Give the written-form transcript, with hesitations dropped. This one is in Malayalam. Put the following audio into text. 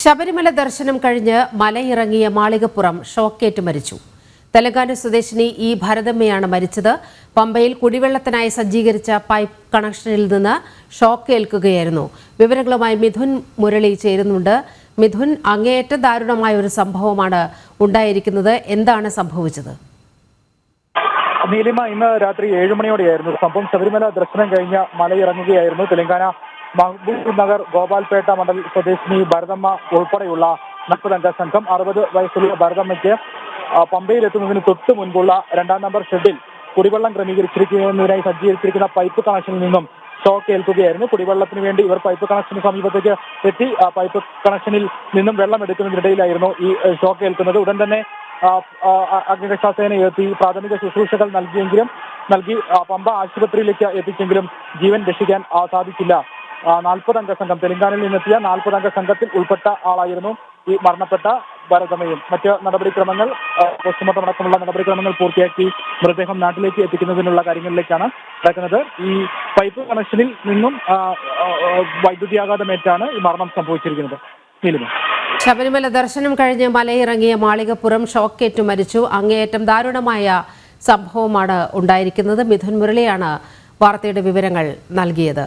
ശബരിമല ദർശനം കഴിഞ്ഞ് മലയിറങ്ങിയ മാളികപ്പുറം ഷോക്കേറ്റ് മരിച്ചു. തെലങ്കാന സ്വദേശിനി ഇ ഭരതമ്മയാണ് മരിച്ചത്. പമ്പയിൽ കുടിവെള്ളത്തിനായി സജ്ജീകരിച്ച പൈപ്പ് കണക്ഷനിൽ നിന്ന് ഷോക്ക് ഏൽക്കുകയായിരുന്നു. വിവരങ്ങളുമായി മിഥുൻ മുരളി ചേരുന്നുണ്ട്. മിഥുൻ, അങ്ങേയറ്റം ദാരുണമായ ഒരു സംഭവമാണ് ഉണ്ടായിരിക്കുന്നത്. എന്താണ് സംഭവിച്ചത്? നീലിമ, ഇന്ന് രാത്രി 7 മണിയോടെയായിരുന്നു സംഭവം. ശബരിമല ദർശനം കഴിഞ്ഞ് മലയിറങ്ങുകയായിരുന്നു തെലങ്കാന മഹബൂബ് നഗർ ഗോപാൽപേട്ട മണ്ഡൽ സ്വദേശിനി ഭരതമ്മ ഉൾപ്പെടെയുള്ള 40 അംഗ സംഘം. 60 വയസ്സുള്ള ഭരതമ്മയ്ക്ക് പമ്പയിലെത്തുന്നതിന് തൊട്ട് മുൻപുള്ള 2-ാം നമ്പർ ഷെഡിൽ കുടിവെള്ളം ക്രമീകരിച്ചിരിക്കുന്നതിനായി സജ്ജീകരിച്ചിരിക്കുന്ന പൈപ്പ് കണക്ഷനിൽ നിന്നും ഷോക്ക് ഏൽക്കുകയായിരുന്നു. കുടിവെള്ളത്തിന് വേണ്ടി ഇവർ പൈപ്പ് കണക്ഷന് സമീപത്തേക്ക് എത്തി. പൈപ്പ് കണക്ഷനിൽ നിന്നും വെള്ളം എടുക്കുന്നതിനിടയിലായിരുന്നു ഈ ഷോക്ക് ഏൽക്കുന്നത്. ഉടൻ തന്നെ അഗ്നിരക്ഷാസേന എത്തി പ്രാഥമിക ശുശ്രൂഷകൾ നൽകി പമ്പ ആശുപത്രിയിലേക്ക് എത്തിച്ചെങ്കിലും ജീവൻ രക്ഷിക്കാൻ സാധിച്ചില്ല. 40 അംഗ സംഘം, തെലങ്കാനയിൽ നിന്നെത്തിയ 40 അംഗ സംഘത്തിൽ ഉൾപ്പെട്ട ആളായിരുന്നു ഈ മരണപ്പെട്ട ഭരതമ്മയും. മറ്റ് നടപടിക്രമങ്ങൾ, പോസ്റ്റ്മോർട്ടം അടക്കമുള്ള നടപടിക്രമങ്ങൾ പൂർത്തിയാക്കി മൃതദേഹം നാട്ടിലേക്ക് എത്തിക്കുന്നതിനുള്ള കാര്യങ്ങളിലേക്കാണ് നടക്കുന്നത്. ഈ പൈപ്പ് കണക്ഷനിൽ നിന്നും വൈദ്യുതിയാഘാതമേറ്റാണ് ഈ മരണം സംഭവിച്ചിരിക്കുന്നത്. ശബരിമല ദർശനം കഴിഞ്ഞ് മലയിറങ്ങിയ മാളികപ്പുറം ഷോക്കേറ്റ് മരിച്ചു. അങ്ങേയറ്റം ദാരുണമായ സംഭവമാണ് ഉണ്ടായിരിക്കുന്നത്. മിഥുൻ മുരളിയാണ് വാർത്തയുടെ വിവരങ്ങൾ നൽകിയത്.